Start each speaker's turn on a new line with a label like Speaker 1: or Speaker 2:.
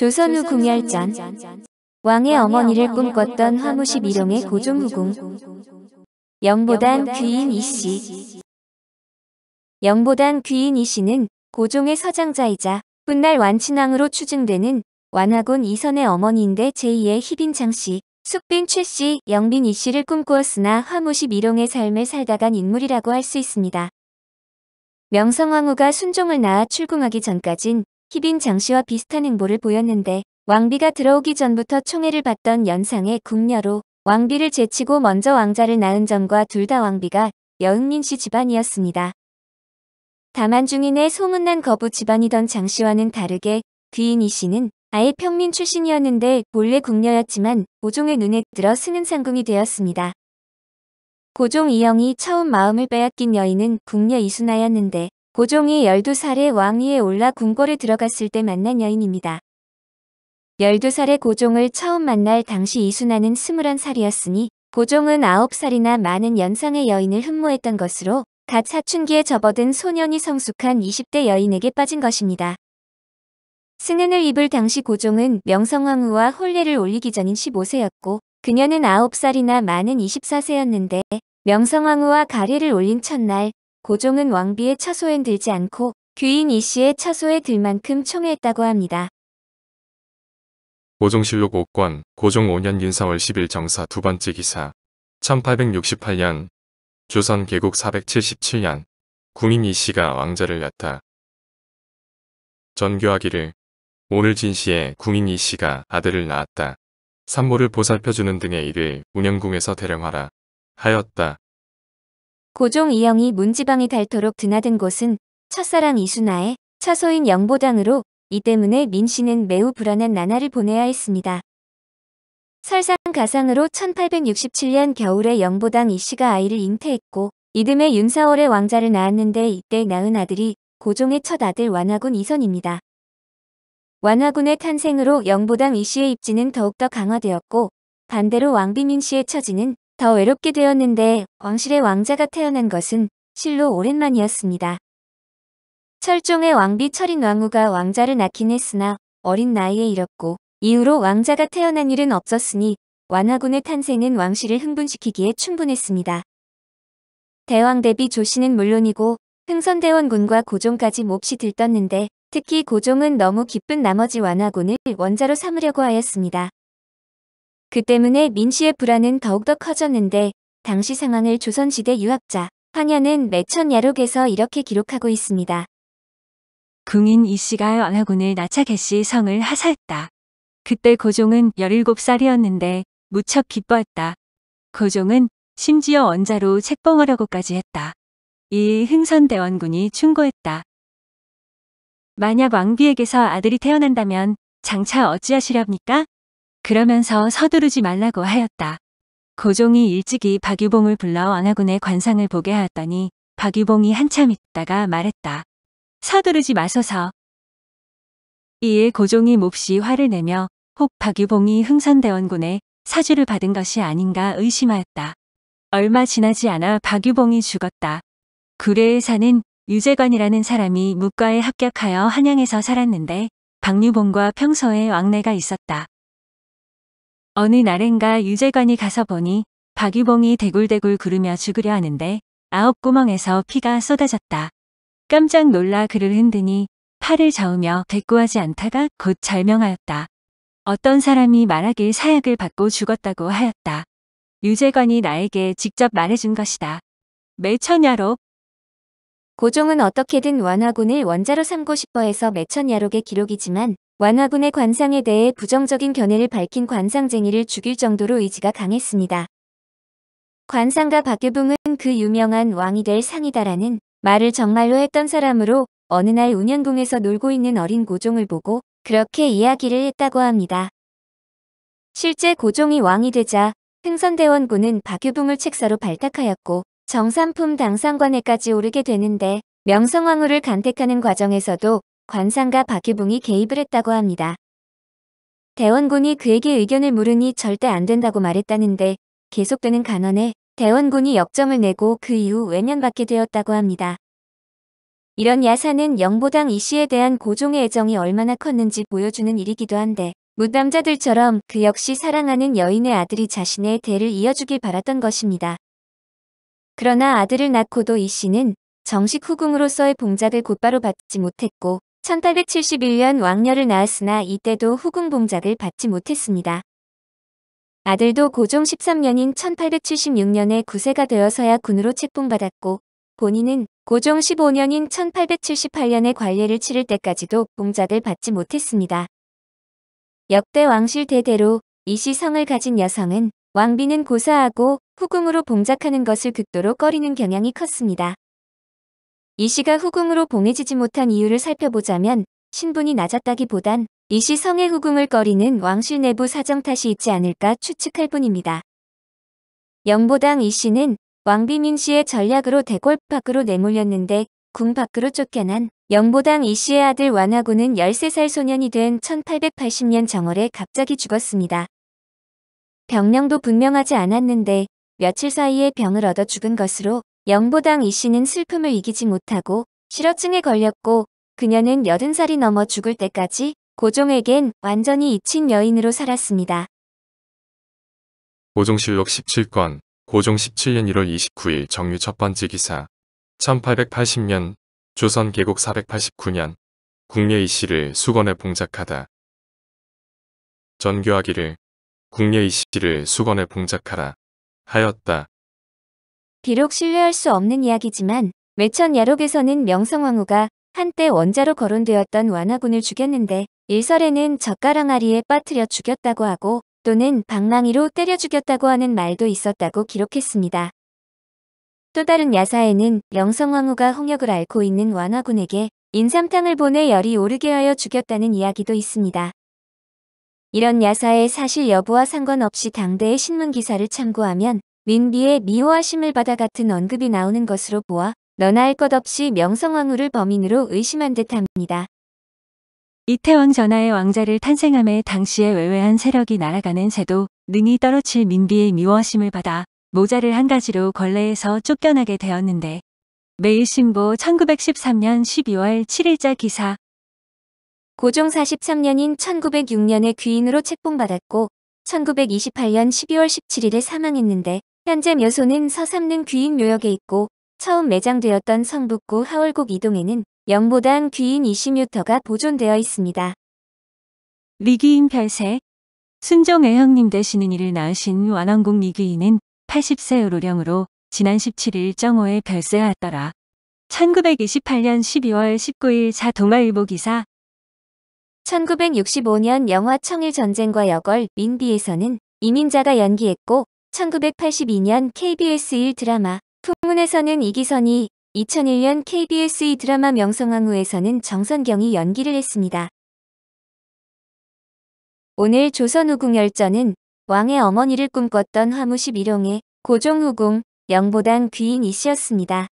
Speaker 1: 조선 후 궁열전. 왕의 어머니를 꿈꿨던 화무시 미롱의 고종후궁. 영보단 귀인 이씨. 영보단 귀인 이씨는 고종의 서장자이자 훗날 완친왕으로 추증되는 완화군 이선의 어머니인데 제2의 희빈 장씨, 숙빈 최씨, 영빈 이씨를 꿈꾸었으나 화무시 미롱의 삶을 살다간 인물이라고 할 수 있습니다. 명성황후가 순종을 낳아 출궁하기 전까진 희빈 장씨와 비슷한 행보를 보였는데 왕비가 들어오기 전부터 총애를 받던 연상의 궁녀로 왕비를 제치고 먼저 왕자를 낳은 점과 둘 다 왕비가 여흥민씨 집안이었습니다. 다만 중인의 소문난 거부 집안이던 장씨와는 다르게 귀인 이씨는 아예 평민 출신이었는데 본래 궁녀였지만 고종의 눈에 들어 승은상궁이 되었습니다. 고종 이영이 처음 마음을 빼앗긴 여인은 궁녀 이순아였는데 고종이 12살에 왕위에 올라 궁궐에 들어갔을 때 만난 여인입니다. 12살의 고종을 처음 만날 당시 이순아는 21살이었으니 고종은 9살이나 많은 연상의 여인을 흠모했던 것으로 갓 사춘기에 접어든 소년이 성숙한 20대 여인에게 빠진 것입니다. 승은을 입을 당시 고종은 명성황후와 혼례를 올리기 전인 15세였고 그녀는 9살이나 많은 24세였는데 명성황후와 가례를 올린 첫날 고종은 왕비의 처소엔 들지 않고 귀인 이씨의 처소에 들 만큼 총애했다고 합니다.
Speaker 2: 고종실록 5권 고종 5년 윤사월 10일 정사 두 번째 기사 1868년 조선 개국 477년 궁인 이씨가 왕자를 낳다. 전교하기를 오늘 진시에 궁인 이씨가 아들을 낳았다. 산모를 보살펴주는 등의 일을 운영궁에서 대령하라 하였다.
Speaker 1: 고종 이영이 문지방이 닳도록 드나든 곳은 첫사랑 이순아의 처소인 영보당으로 이 때문에 민씨는 매우 불안한 나날을 보내야 했습니다. 설상가상으로 1867년 겨울에 영보당 이씨가 아이를 잉태했고 이듬해 윤사월에 왕자를 낳았는데 이때 낳은 아들이 고종의 첫 아들 완화군 이선입니다. 완화군의 탄생으로 영보당 이씨의 입지는 더욱더 강화되었고 반대로 왕비 민씨의 처지는 더 외롭게 되었는데 왕실의 왕자가 태어난 것은 실로 오랜만이었습니다. 철종의 왕비 철인 왕후가 왕자를 낳긴 했으나 어린 나이에 잃었고 이후로 왕자가 태어난 일은 없었으니 완화군의 탄생은 왕실을 흥분시키기에 충분했습니다. 대왕 대비 조씨는 물론이고 흥선대원군과 고종까지 몹시 들떴는데 특히 고종은 너무 기쁜 나머지 완화군을 원자로 삼으려고 하였습니다. 그 때문에 민씨의 불안은 더욱더 커졌는데 당시 상황을 조선시대 유학자 황현은 매천야록에서 이렇게 기록하고 있습니다.
Speaker 3: 궁인 이씨가 완화군을 낳자 개씨 성을 하사했다. 그때 고종은 17살이었는데 무척 기뻐했다. 고종은 심지어 원자로 책봉하려고까지 했다. 이 흥선대원군이 충고했다. 만약 왕비에게서 아들이 태어난다면 장차 어찌하시렵니까? 그러면서 서두르지 말라고 하였다. 고종이 일찍이 박유봉을 불러 완화군의 관상을 보게 하였더니 박유봉이 한참 있다가 말했다. 서두르지 마소서. 이에 고종이 몹시 화를 내며 혹 박유봉이 흥선대원군의 사주를 받은 것이 아닌가 의심하였다. 얼마 지나지 않아 박유봉이 죽었다. 구례에 사는 유재관이라는 사람이 무과에 합격하여 한양에서 살았는데 박유봉과 평소에 왕래가 있었다. 어느 날엔가 유재관이 가서 보니 박유봉이 대굴대굴 구르며 죽으려 하는데 9구멍에서 피가 쏟아졌다. 깜짝 놀라 그를 흔드니 팔을 저으며 대꾸하지 않다가 곧 절명하였다. 어떤 사람이 말하길 사약을 받고 죽었다고 하였다. 유재관이 나에게 직접 말해준 것이다. 매천야록.
Speaker 1: 고종은 어떻게든 완화군을 원자로 삼고 싶어 해서 매천야록의 기록이지만 완화군의 관상에 대해 부정적인 견해를 밝힌 관상쟁이를 죽일 정도로 의지가 강했습니다. 관상가 박유봉은 그 유명한 왕이 될 상이다라는 말을 정말로 했던 사람으로 어느 날 운현궁에서 놀고 있는 어린 고종을 보고 그렇게 이야기를 했다고 합니다. 실제 고종이 왕이 되자 흥선대원군은 박유봉을 책사로 발탁하였고 정삼품 당상관에까지 오르게 되는데 명성황후를 간택하는 과정에서도 관상가 박유봉이 개입을 했다고 합니다. 대원군이 그에게 의견을 물으니 절대 안 된다고 말했다는데 계속되는 간언에 대원군이 역정을 내고 그 이후 외면받게 되었다고 합니다. 이런 야사는 영보당 이씨에 대한 고종의 애정이 얼마나 컸는지 보여주는 일이기도 한데 무남자들처럼 그 역시 사랑하는 여인의 아들이 자신의 대를 이어주길 바랐던 것입니다. 그러나 아들을 낳고도 이씨는 정식 후궁으로서의 봉작을 곧바로 받지 못했고 1871년 왕녀를 낳았으나 이때도 후궁 봉작을 받지 못했습니다. 아들도 고종 13년인 1876년에 9세가 되어서야 군으로 책봉받았고 본인은 고종 15년인 1878년에 관례를 치를 때까지도 봉작을 받지 못했습니다. 역대 왕실 대대로 이씨 성을 가진 여성은 왕비는 고사하고 후궁으로 봉작하는 것을 극도로 꺼리는 경향이 컸습니다. 이씨가 후궁으로 봉해지지 못한 이유를 살펴보자면 신분이 낮았다기보단 이씨 성의 후궁을 꺼리는 왕실 내부 사정 탓이 있지 않을까 추측할 뿐입니다. 영보당 이씨는 왕비 민씨의 전략으로 대궐 밖으로 내몰렸는데 궁 밖으로 쫓겨난 영보당 이씨의 아들 완화군은 13살 소년이 된 1880년 정월에 갑자기 죽었습니다. 병명도 분명하지 않았는데 며칠 사이에 병을 얻어 죽은 것으로 영보당 이씨는 슬픔을 이기지 못하고 실어증에 걸렸고 그녀는 80살이 넘어 죽을 때까지 고종에겐 완전히 잊힌 여인으로 살았습니다.
Speaker 2: 고종실록 17권 고종 17년 1월 29일 정유 첫 번째 기사 1880년 조선 개국 489년 국녀 이씨를 수건에 봉작하다. 전교하기를 국녀 이씨를 수건에 봉작하라 하였다.
Speaker 1: 비록 신뢰할 수 없는 이야기지만 외천 야록에서는 명성황후가 한때 원자로 거론되었던 완화군을 죽였는데 일설에는 젓가랑아리에 빠뜨려 죽였다고 하고 또는 방망이로 때려 죽였다고 하는 말도 있었다고 기록했습니다. 또 다른 야사에는 명성황후가 홍역을 앓고 있는 완화군에게 인삼탕을 보내 열이 오르게 하여 죽였다는 이야기도 있습니다. 이런 야사의 사실 여부와 상관없이 당대의 신문기사를 참고하면 민비의 미호하심을 받아 같은 언급이 나오는 것으로 보아 너나 할 것 없이 명성황후를 범인으로 의심한 듯합니다.
Speaker 3: 이태왕 전하의 왕자를 탄생함에 당시에 외외한 세력이 날아가는 새도 능히 떨어칠 민비의 미워심을 받아 모자를 한 가지로 걸레에서 쫓겨나게 되었는데 매일신보 1913년 12월 7일자 기사
Speaker 1: 고종 43년인 1906년에 귀인으로 책봉받았고 1928년 12월 17일에 사망했는데 현재 묘소는 서삼릉 귀인 묘역에 있고 처음 매장되었던 성북구 하월곡 이동에는 영보당 귀인 20뮤터가 보존되어 있습니다.
Speaker 3: 리귀인 별세 순종애형님 되시는 이를 낳으신 완원국 리귀인은 80세 로령으로 지난 17일 정오에 별세하였더라. 1928년 12월 19일 자동아일보 기사
Speaker 1: 1965년 영화 청일전쟁과 여걸 민비에서는 이민자가 연기했고 1982년 KBS 1 드라마 풍문에서는 이기선이 2001년 KBS 2 드라마 명성황후에서는 정선경이 연기를 했습니다. 오늘 조선후궁열전은 왕의 어머니를 꿈꿨던 화무 11홍의 고종후궁 영보당 귀인 이씨였습니다.